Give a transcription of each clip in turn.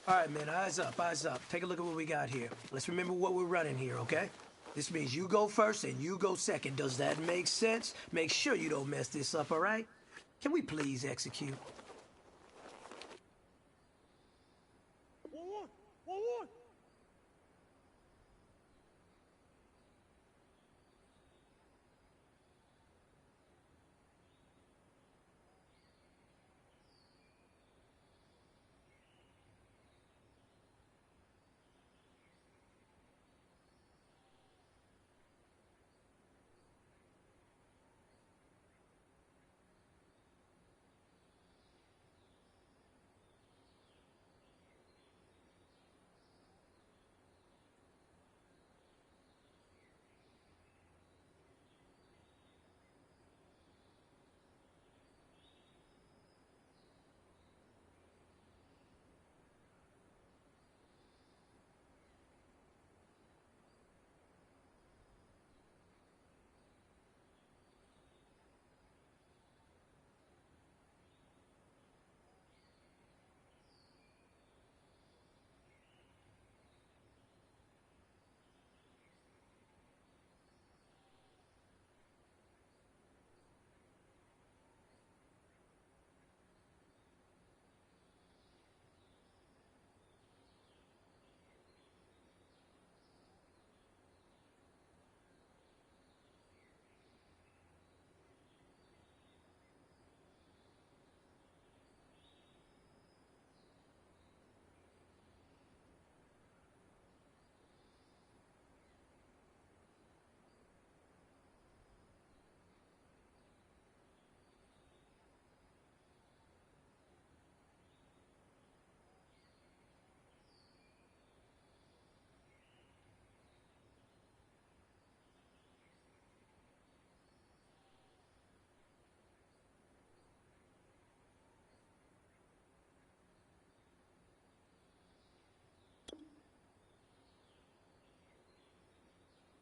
All right, man, eyes up, eyes up. Take a look at what we got here. Let's remember what we're running here, okay? This means you go first and you go second. Does that make sense? Make sure you don't mess this up, all right? Can we please execute?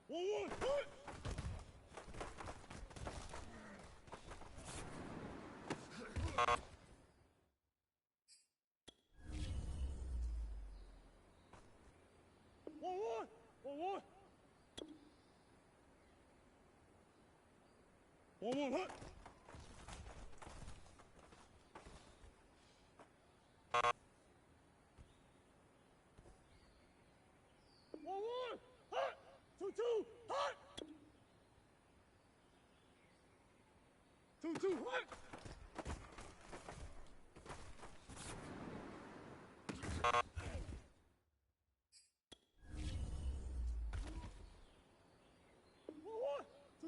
One. Two. Hut.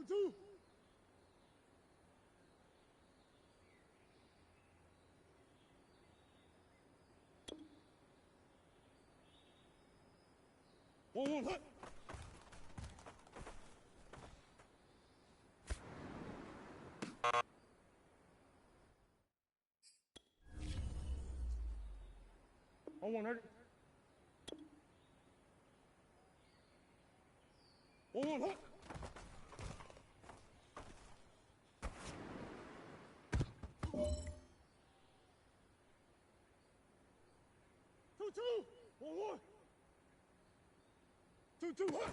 Two. 1 hut. On 100. On 1 hut. Two. 1. 2 hut.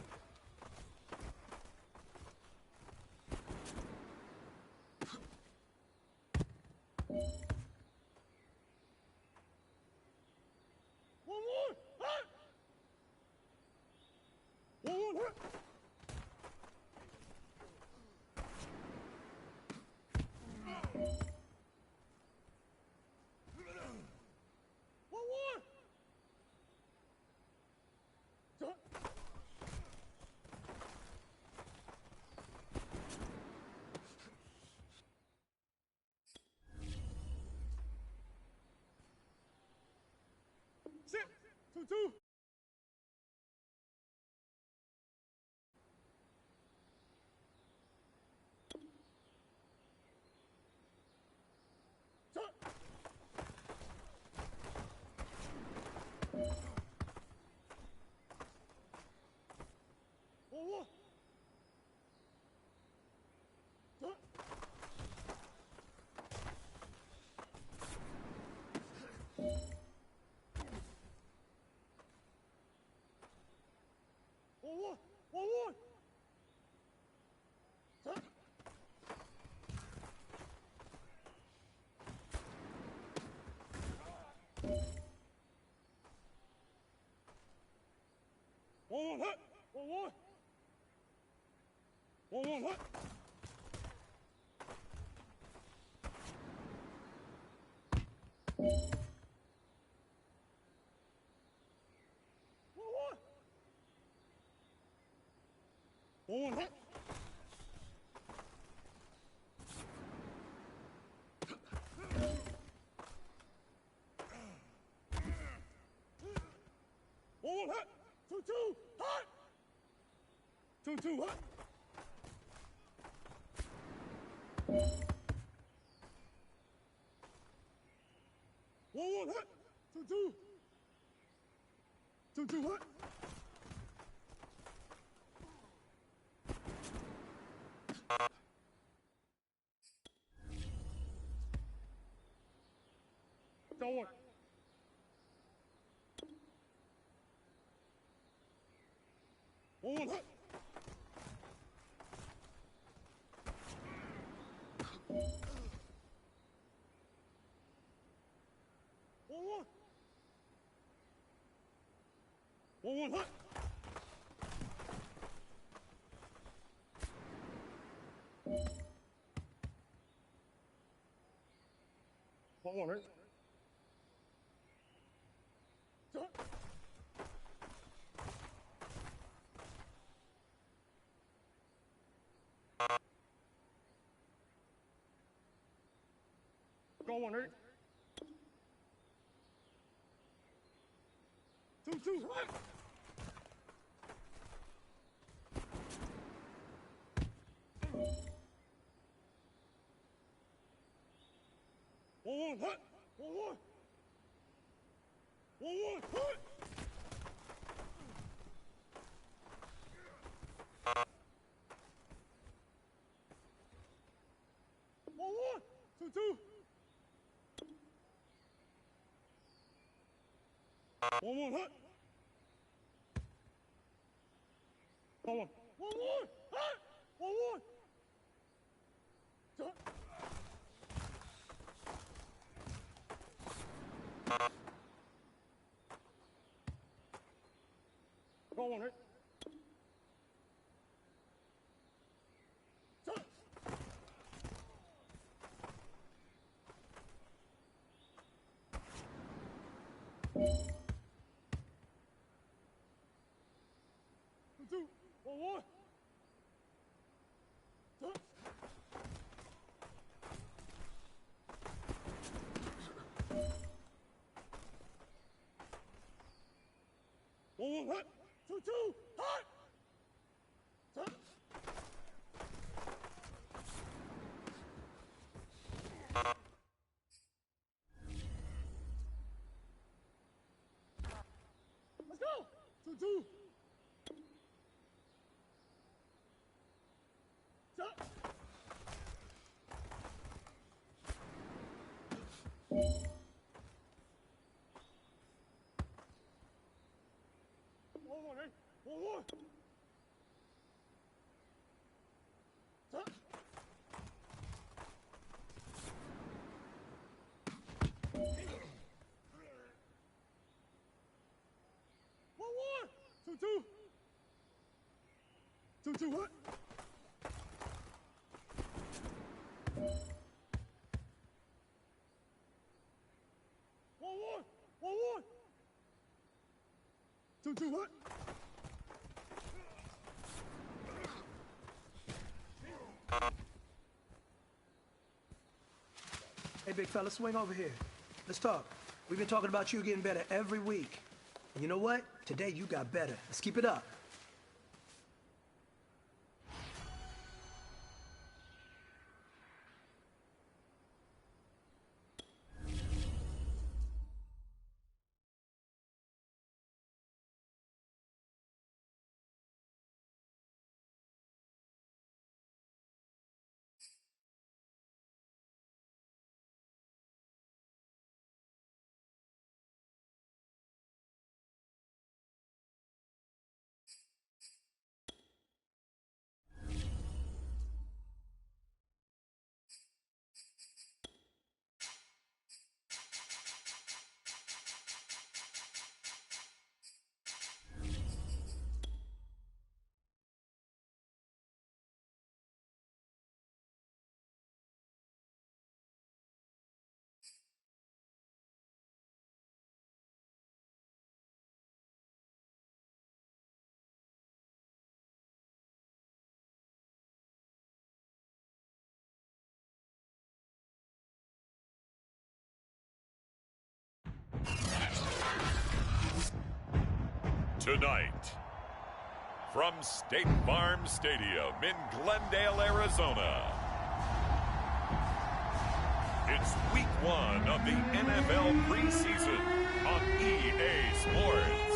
Two. 1 hut. 1 hut. 1 hut. 2 hut. 2 hut. 1 hut. 2 hut. Don't worry. 1 hut. 1 hut. 1 right? Go 1 right? 2 right? 1 hut. 1 hut. 2 1 hut. 1 hut. 1 Go 1 right? 2 1 1 hut. 2 hut. Let's go. 2 1 right? 1 2 hut. 1 2 hut. Hey, big fella, swing over here. Let's talk. We've been talking about you getting better every week. And you know what? Today you got better. Let's keep it up. Tonight, from State Farm Stadium in Glendale, Arizona, it's week 1 of the NFL preseason on EA Sports.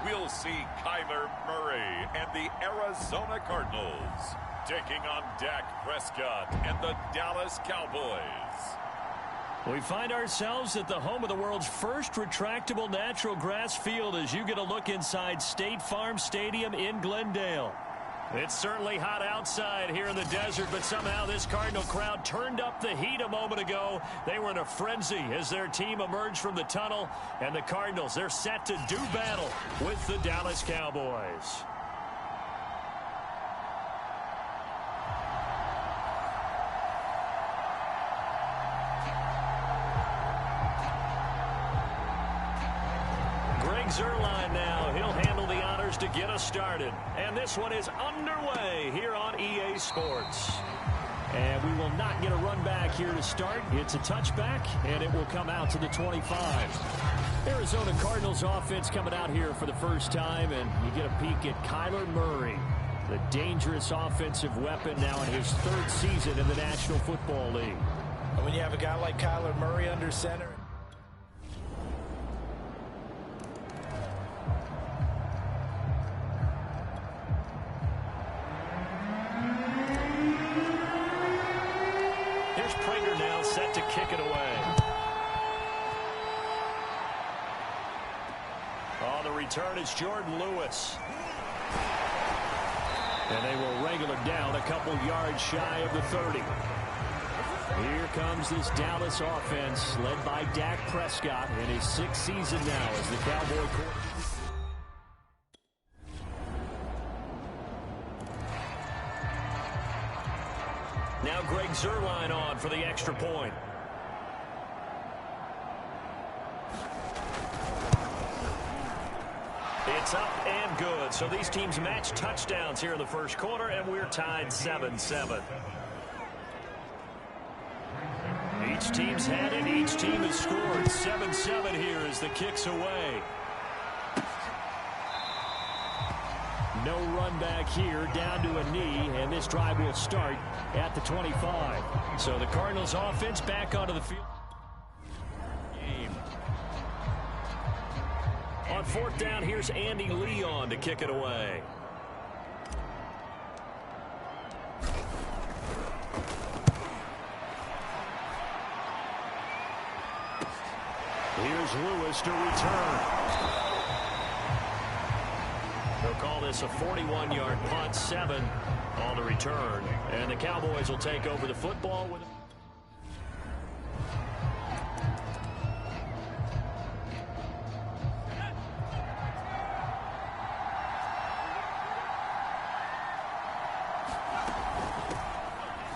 We'll see Kyler Murray and the Arizona Cardinals taking on Dak Prescott and the Dallas Cowboys. We find ourselves at the home of the world's first retractable natural grass field as you get a look inside State Farm Stadium in Glendale. It's certainly hot outside here in the desert, but somehow this Cardinal crowd turned up the heat a moment ago. They were in a frenzy as their team emerged from the tunnel, and the Cardinals, they're set to do battle with the Dallas Cowboys. Zerline now. He'll handle the honors to get us started. And this one is underway here on EA Sports. And we will not get a run back here to start. It's a touchback, and it will come out to the 25. Arizona Cardinals offense coming out here for the first time, and you get a peek at Kyler Murray, the dangerous offensive weapon now in his 3rd season in the National Football League. And when you have a guy like Kyler Murray under center, set to kick it away. On the return, it's Jordan Lewis. And they will regular down a couple yards shy of the 30. Here comes this Dallas offense led by Dak Prescott in his 6th season now as the Cowboy quarterback. Now Greg Zerline on for the extra point. It's up and good. So these teams match touchdowns here in the first quarter, and we're tied 7-7. Each team's had it. Each team has scored. 7-7 here as the kick's away. No run back here, down to a knee, and this drive will start at the 25. So the Cardinals offense back onto the field. On 4th down, here's Andy Leon to kick it away. Here's Lewis to return. They'll call this a 41-yard punt, 7 on the return. And the Cowboys will take over the football with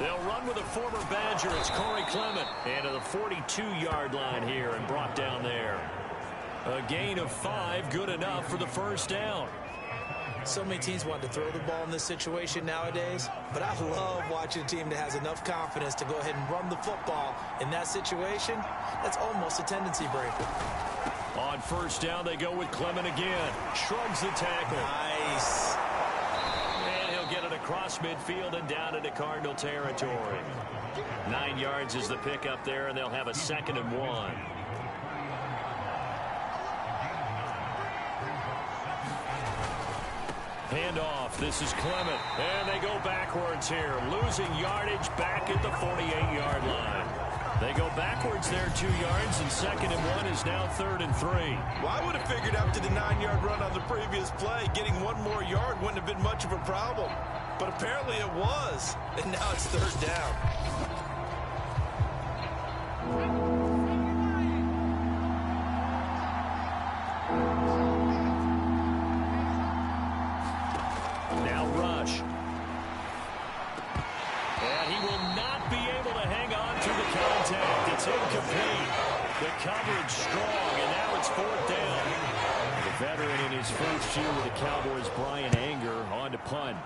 They'll run with a former Badger. It's Corey Clement. And to the 42-yard line here and brought down there. A gain of 5, good enough for the first down. So many teams want to throw the ball in this situation nowadays, but I love watching a team that has enough confidence to go ahead and run the football in that situation. That's almost a tendency breaker. On first down, they go with Clement again. Shrugs the tackle. Nice. And he'll get it across midfield and down into Cardinal territory. 9 yards is the pickup there, and they'll have a 2nd and 1. Handoff. This is Clement. And they go backwards here. Losing yardage back at the 48-yard line. They go backwards there 2 yards, and 2nd and 1 is now 3rd and 3. Well, I would have figured after the 9-yard run on the previous play, getting 1 more yard wouldn't have been much of a problem. But apparently it was. And now it's 3rd down. Now Rush. And he will not be able to hang on to the contact. It's incomplete. coverage strong, and now it's 4th down. The veteran in his first year with the Cowboys, Brian Anger, on to punt.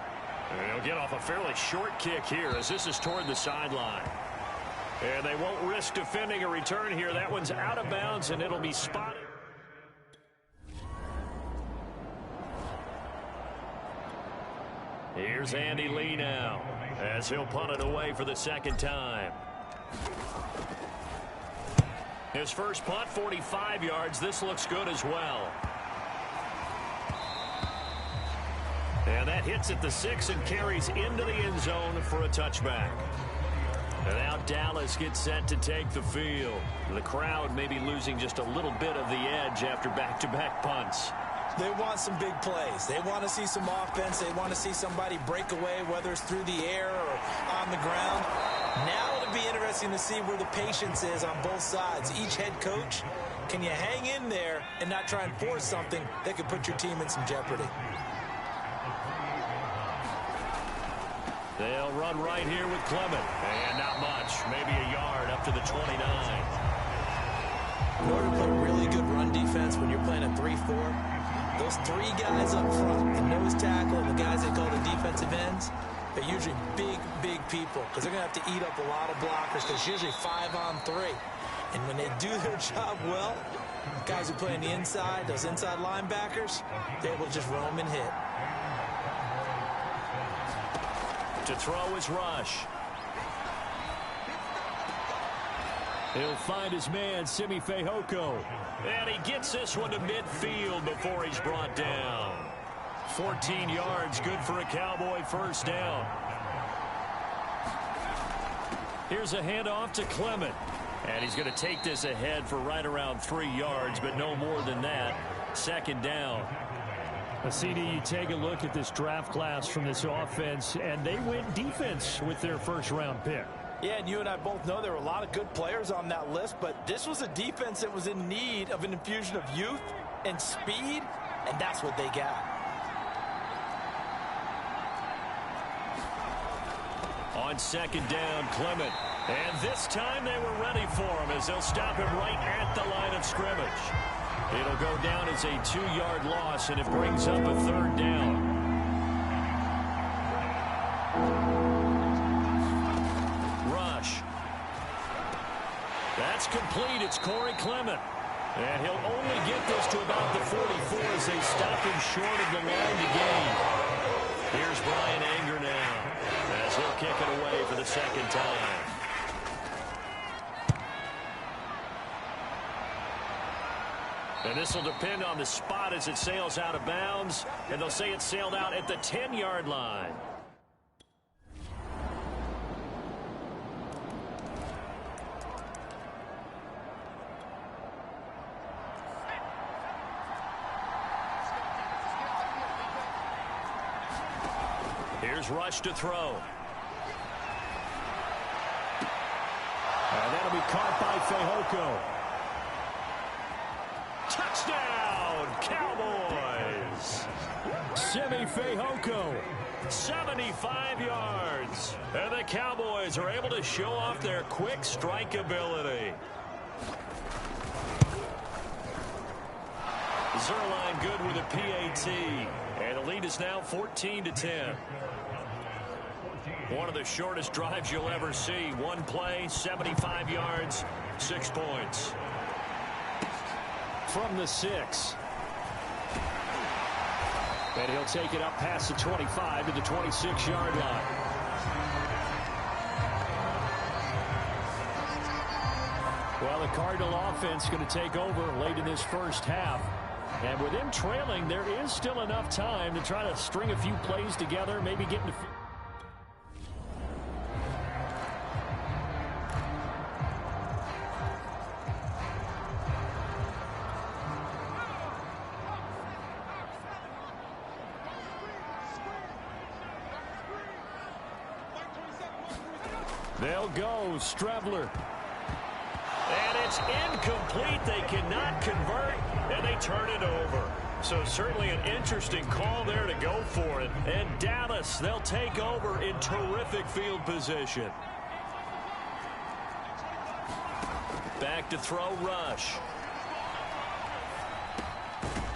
And he'll get off a fairly short kick here as this is toward the sideline. And they won't risk defending a return here. That one's out of bounds, and it'll be spotted. Here's Andy Lee now as he'll punt it away for the second time. His first punt, 45 yards. This looks good as well. And that hits at the 6 and carries into the end zone for a touchback. And now Dallas gets set to take the field. The crowd may be losing just a little bit of the edge after back-to-back punts. They want some big plays. They want to see some offense. They want to see somebody break away, whether it's through the air or on the ground. Now it'll be interesting to see where the patience is on both sides. Each head coach, can you hang in there and not try and force something that could put your team in some jeopardy? They'll run right here with Clement. And not much. Maybe a yard up to the 29. In order to play really good run defense when you're playing a 3-4, those 3 guys up front, the nose tackle and the guys they call the defensive ends, they're usually big, big people because they're going to have to eat up a lot of blockers because it's usually 5-on-3. And when they do their job well, guys who play on the inside, those inside linebackers, they're able to just roam and hit. To throw is Rush. He'll find his man, Simi Fehoko. And he gets this one to midfield before he's brought down. 14 yards, good for a Cowboy first down. Here's a handoff to Clement. And he's going to take this ahead for right around 3 yards, but no more than that. Second down. CD, you take a look at this draft class from this offense, and they went defense with their first-round pick. Yeah, and you and I both know there were a lot of good players on that list, but this was a defense that was in need of an infusion of youth and speed, and that's what they got. On second down, Clement. And this time they were ready for him as they'll stop him right at the line of scrimmage. It'll go down as a 2-yard loss, and it brings up a 3rd down. Rush. That's complete. It's Corey Clement. And he'll only get this to about the 44 as they stop him short of the line to gain. Here's Brian Anger now as he'll kick it away for the second time. And this will depend on the spot as it sails out of bounds. And they'll say it sailed out at the 10-yard line. Here's Rush to throw. And that'll be caught by Fehoko. Touchdown, Cowboys! Simi Fehoko, 75 yards. And the Cowboys are able to show off their quick strike ability. Zerline good with a PAT. And the lead is now 14-10. One of the shortest drives you'll ever see. One play, 75 yards, 6 points. From the 6. And he'll take it up past the 25 to the 26-yard line. Well, the Cardinal offense going to take over late in this first half. And with them trailing, there is still enough time to try to string a few plays together, maybe get into... They'll go, Strebler. And it's incomplete. They cannot convert, and they turn it over. So certainly an interesting call there to go for it. And Dallas, they'll take over in terrific field position. Back to throw, Rush.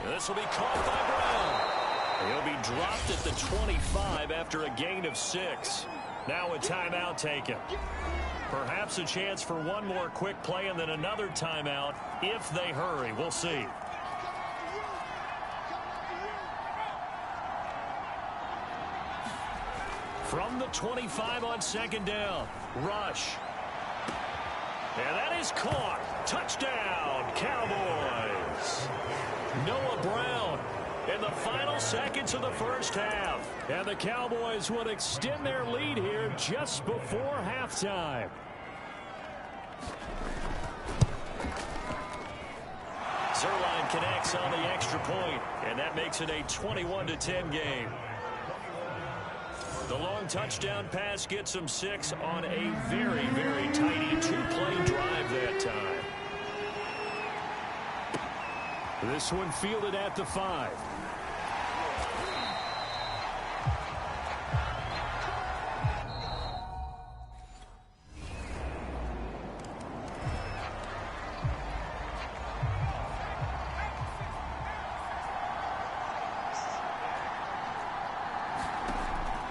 This will be caught by Brown. He'll be dropped at the 25 after a gain of 6. Now a timeout taken. Perhaps a chance for one more quick play and then another timeout if they hurry. We'll see. From the 25 on second down, Rush. And that is caught. Touchdown, Cowboys. Noah Brown in the final seconds of the first half. And the Cowboys would extend their lead here just before halftime. Zerline connects on the extra point, and that makes it a 21-10 game. The long touchdown pass gets them 6 on a very, very tidy 2-play drive that time. This one fielded at the 5.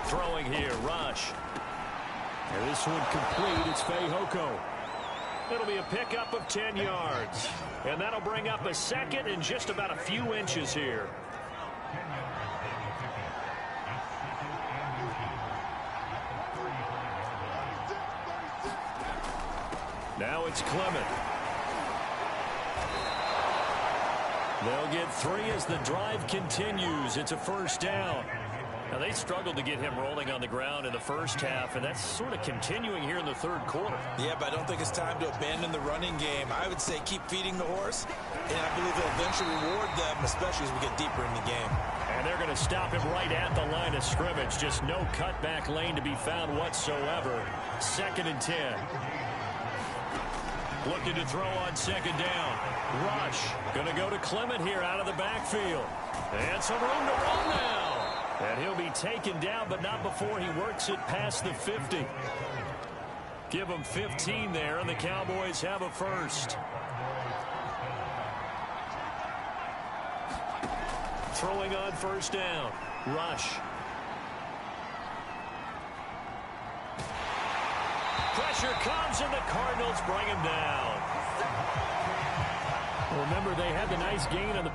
Throwing here, Rush. And this one complete. It's Fehoko. It'll be a pickup of 10 yards. And that'll bring up a second and just about a few inches here. Now it's Clement. They'll get 3 as the drive continues. It's a first down. Now, they struggled to get him rolling on the ground in the first half, and that's sort of continuing here in the third quarter. Yeah, but I don't think it's time to abandon the running game. I would say keep feeding the horse, and I believe they'll eventually reward them, especially as we get deeper in the game. And they're going to stop him right at the line of scrimmage. Just no cutback lane to be found whatsoever. 2nd and 10. Looking to throw on second down. Rush going to go to Clement here out of the backfield. And some room to run now. And he'll be taken down, but not before he works it past the 50. Give him 15 there, and the Cowboys have a first. Throwing on first down. Rush. Pressure comes, and the Cardinals bring him down. Remember, they had the nice gain on the...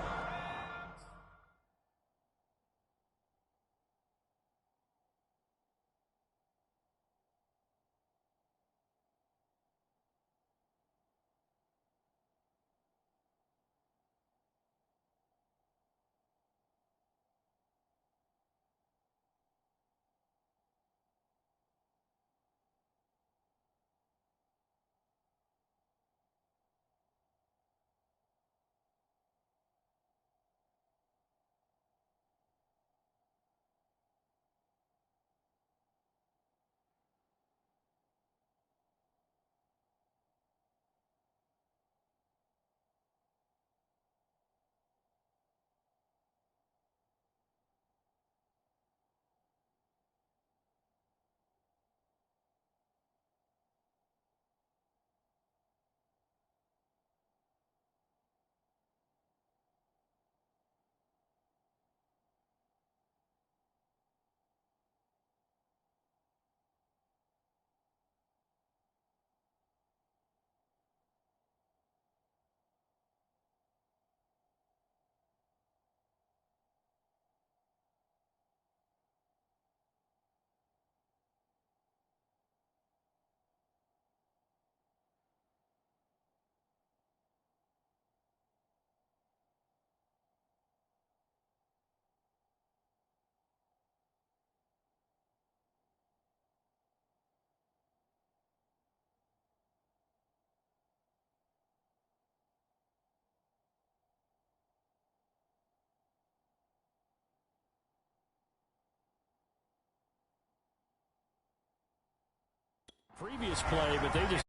Previous play, but they just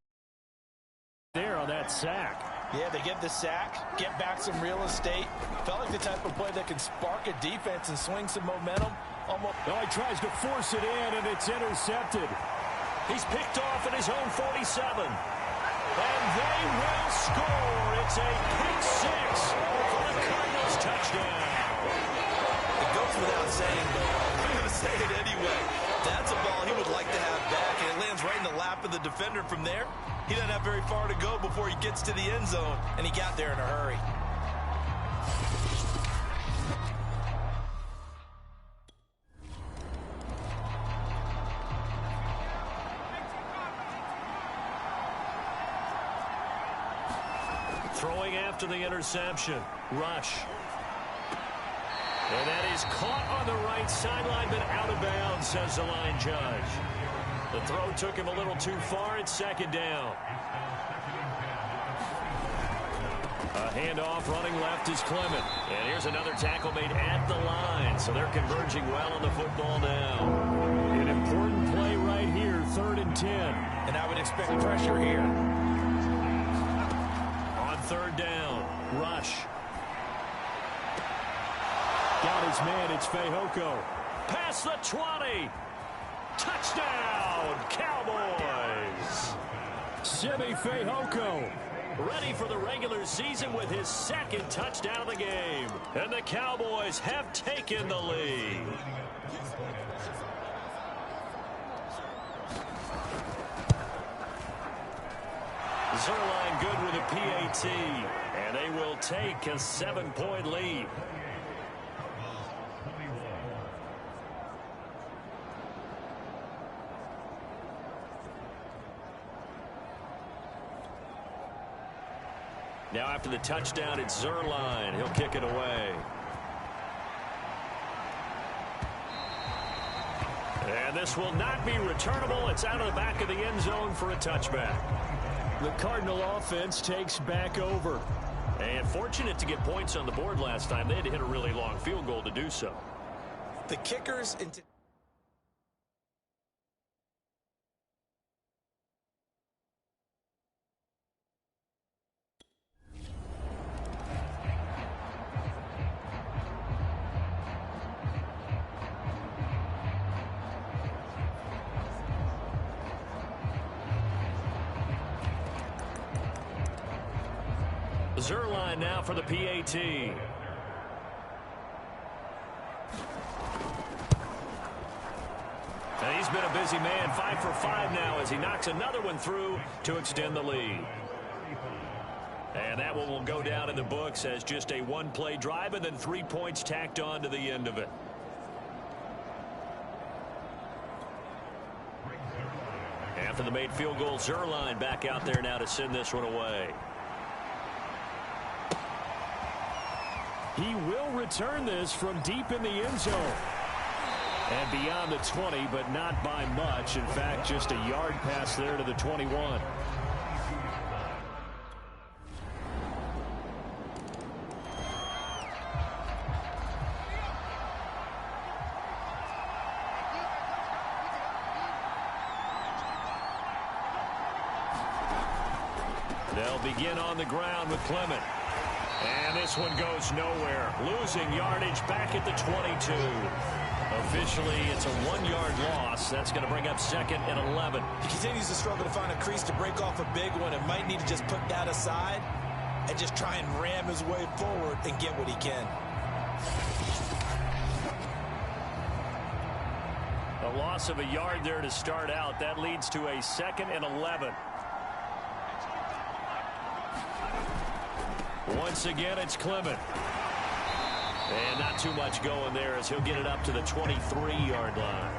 there on that sack. Yeah, they get the sack, get back some real estate. Felt like the type of play that can spark a defense and swing some momentum. Almost. Oh, he tries to force it in, and it's intercepted. He's picked off at his own 47. And they will score. It's a pick six for the Cardinals touchdown. It goes without saying, but I'm going to say it anyway. That's a ball he would like to have back, and it lands right in the lap of the defender from there. He doesn't have very far to go before he gets to the end zone, and he got there in a hurry. Throwing after the interception. Rush. And that is caught on the right sideline, but out of bounds, says the line judge. The throw took him a little too far. It's second down. A handoff running left is Clement. And here's another tackle made at the line. So they're converging well on the football now. An important play right here, 3rd and 10. And I would expect pressure here. On 3rd down, Rush. Got his man, it's Fehoko. Past the 20. Touchdown, Cowboys. Simi Fehoko ready for the regular season with his 2nd touchdown of the game. And the Cowboys have taken the lead. Zerline good with a PAT. And they will take a 7-point lead. Now after the touchdown, it's Zerline. He'll kick it away. And this will not be returnable. It's out of the back of the end zone for a touchback. The Cardinal offense takes back over. And fortunate to get points on the board last time. They had to hit a really long field goal to do so. The kickers into... Zerline now for the PAT. And he's been a busy man, 5 for 5 now as he knocks another one through to extend the lead. And that one will go down in the books as just a 1-play drive and then 3 points tacked on to the end of it. After the made field goal, Zerline back out there now to send this one away. He will return this from deep in the end zone. And beyond the 20, but not by much. In fact, just a yard pass there to the 21. They'll begin on the ground with Clement. And this one goes nowhere. Losing yardage back at the 22. Officially, it's a 1-yard loss. That's going to bring up 2nd and 11. He continues to struggle to find a crease to break off a big one and might need to just put that aside and just try and ram his way forward and get what he can. A loss of a yard there to start out. That leads to a 2nd and 11. Once again, it's Clement. And not too much going there as he'll get it up to the 23-yard line.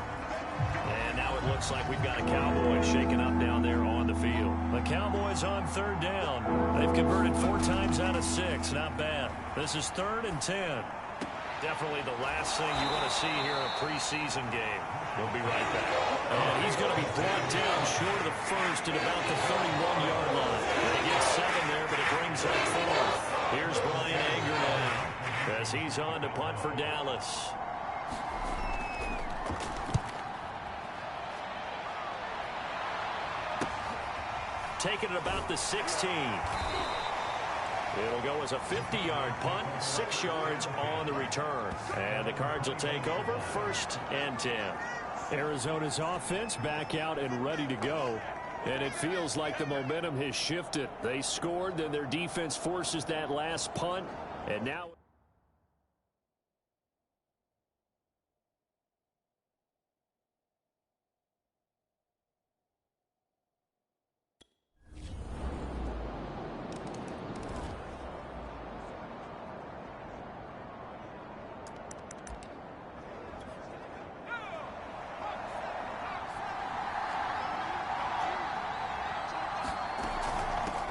And now it looks like we've got a Cowboy shaking up down there on the field. The Cowboys on 3rd down. They've converted 4 times out of 6. Not bad. This is 3rd and 10. Definitely the last thing you want to see here in a preseason game. We'll be right back. And he's going to be brought down short of the first at about the 31-yard line. They get 7 there, but it brings up 4th. Here's Brian Anger now as he's on to punt for Dallas. Taking it about the 16. It'll go as a 50-yard punt, 6 yards on the return. And the Cards will take over 1st and 10. Arizona's offense back out and ready to go. And it feels like the momentum has shifted. They scored, then their defense forces that last punt, and now...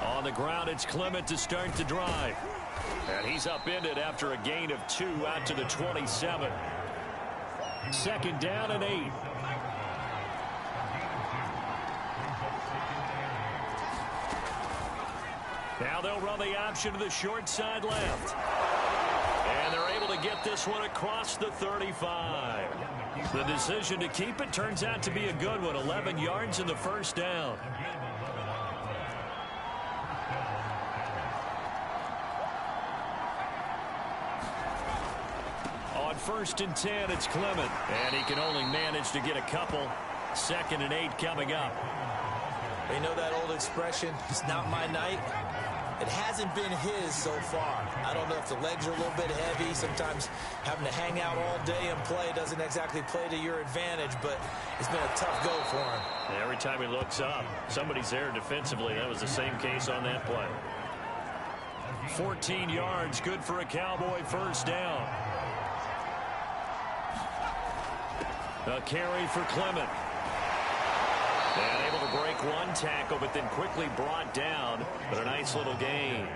On the ground, it's Clement to start the drive. And he's upended after a gain of 2 out to the 27. Second down and 8. Now they'll run the option to the short side left. And they're able to get this one across the 35. The decision to keep it turns out to be a good one. 11 yards in the first down. On 1st and 10, it's Clement. And he can only manage to get a couple. 2nd and 8 coming up. You know that old expression, it's not my night? It hasn't been his so far. I don't know if the legs are a little bit heavy. Sometimes having to hang out all day and play doesn't exactly play to your advantage, but it's been a tough go for him. And every time he looks up, somebody's there defensively. That was the same case on that play. 14 yards, good for a Cowboy first down. A carry for Clement. And able to break one tackle, but then quickly brought down. But a nice little gain.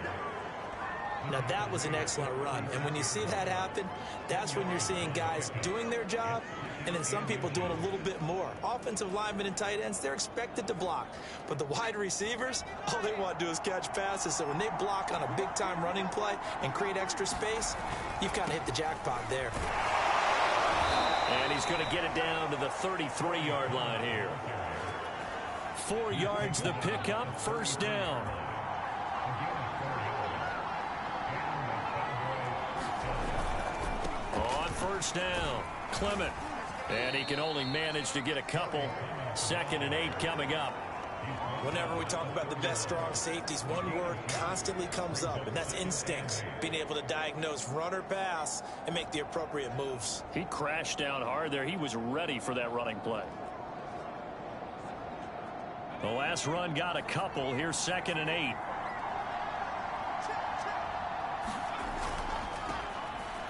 Now that was an excellent run. And when you see that happen, that's when you're seeing guys doing their job and then some people doing a little bit more. Offensive linemen and tight ends, they're expected to block. But the wide receivers, all they want to do is catch passes. So when they block on a big-time running play and create extra space, you've kind of hit the jackpot there. And he's going to get it down to the 33-yard line here. 4 yards the pickup, first down. On first down, Clement. And he can only manage to get a couple. 2nd and 8 coming up. Whenever we talk about the best strong safeties, one word constantly comes up, and that's instincts. Being able to diagnose run or pass and make the appropriate moves. He crashed down hard there. He was ready for that running play. The last run got a couple. Here's 2nd and 8.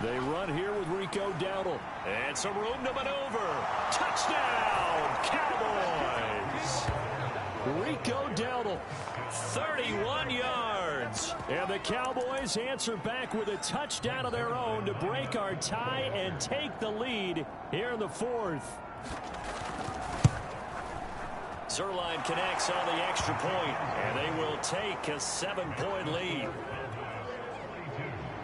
They run here with Rico Dowdle. And some room to maneuver. Touchdown, Cowboys! Rico Dowdle, 31 yards. And the Cowboys answer back with a touchdown of their own to break our tie and take the lead here in the 4th. Zerline connects on the extra point, and they will take a 7-point lead.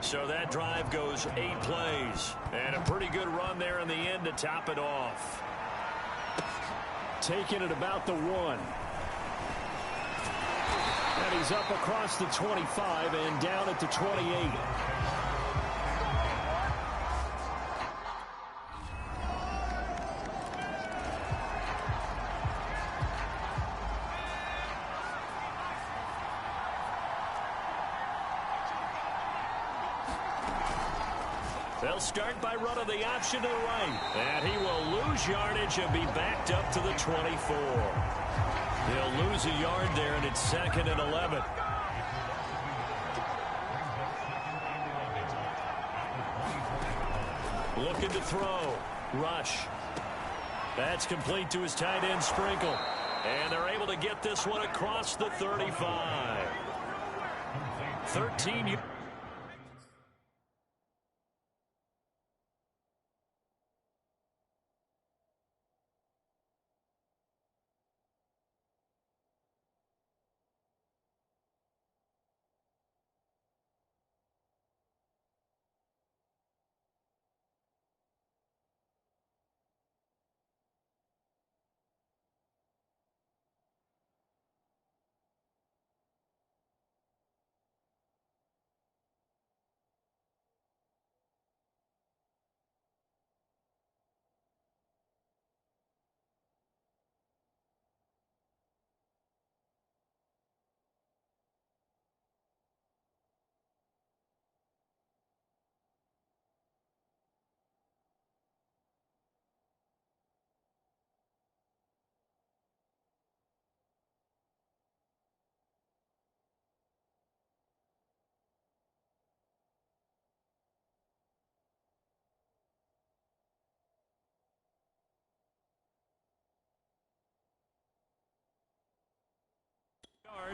So that drive goes 8 plays, and a pretty good run there in the end to top it off. Taking it about the 1. And he's up across the 25 and down at the 28. They'll start by running the option to the right. And he will lose yardage and be backed up to the 24. He'll lose a yard there, and it's 2nd and 11. Looking to throw. Rush. That's complete to his tight end, Sprinkle. And they're able to get this one across the 35. 13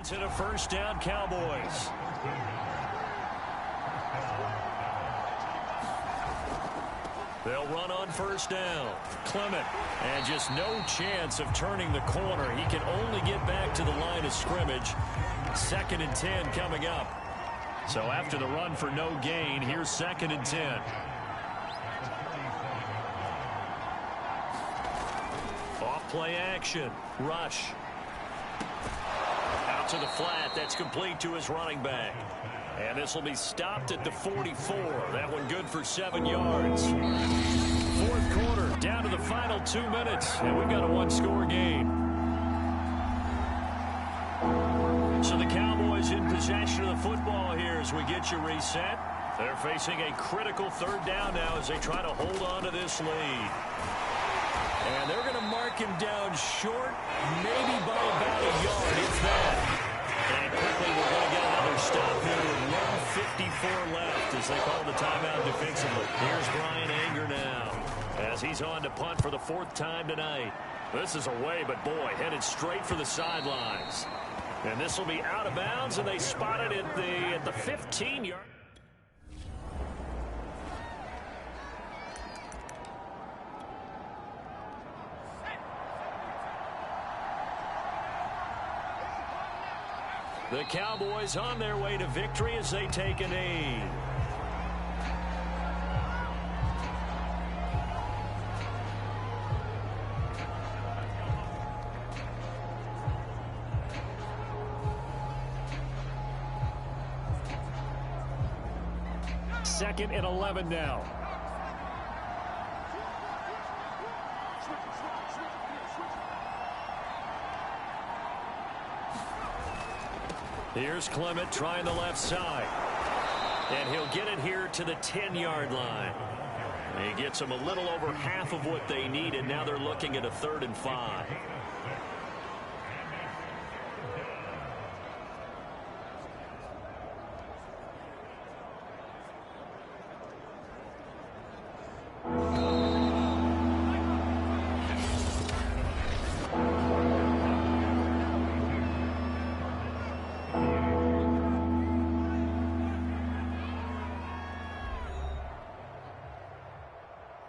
yards and a first down, Cowboys. They'll run on first down. Clement, and just no chance of turning the corner. He can only get back to the line of scrimmage. 2nd and 10 coming up. So after the run for no gain, here's 2nd and 10. Off play action. Rush. Out to the flat. That's complete to his running back. And this will be stopped at the 44. That one good for 7 yards. 4th quarter, down to the final 2 minutes. And we've got a one-score game. So the Cowboys in possession of the football here as we get you reset. They're facing a critical 3rd down now as they try to hold on to this lead. And they're going to mark him down short, maybe by about a yard, if that. And quickly we're going to get another stop here with 1:54 left as they call the timeout defensively. Here's Brian Anger now as he's on to punt for the 4th time tonight. This is away, but boy, headed straight for the sidelines. And this will be out of bounds, and they spot it at the 15-yard. The Cowboys on their way to victory as they take a knee. Second and 11 now. Here's Clement trying the left side. And he'll get it here to the 10-yard line. He gets them a little over half of what they needed. Now they're looking at a 3rd and 5.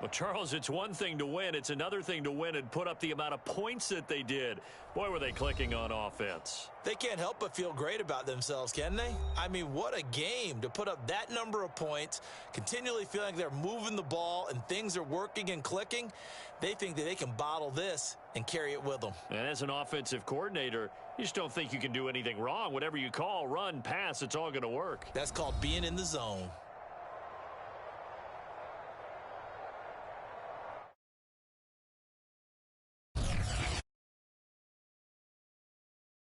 Well, Charles, it's one thing to win. It's another thing to win and put up the amount of points that they did. Boy, were they clicking on offense. They can't help but feel great about themselves, can they? I mean, what a game to put up that number of points, continually feeling like they're moving the ball and things are working and clicking. They think that they can bottle this and carry it with them. And as an offensive coordinator, you just don't think you can do anything wrong. Whatever you call, run, pass, it's all going to work. That's called being in the zone.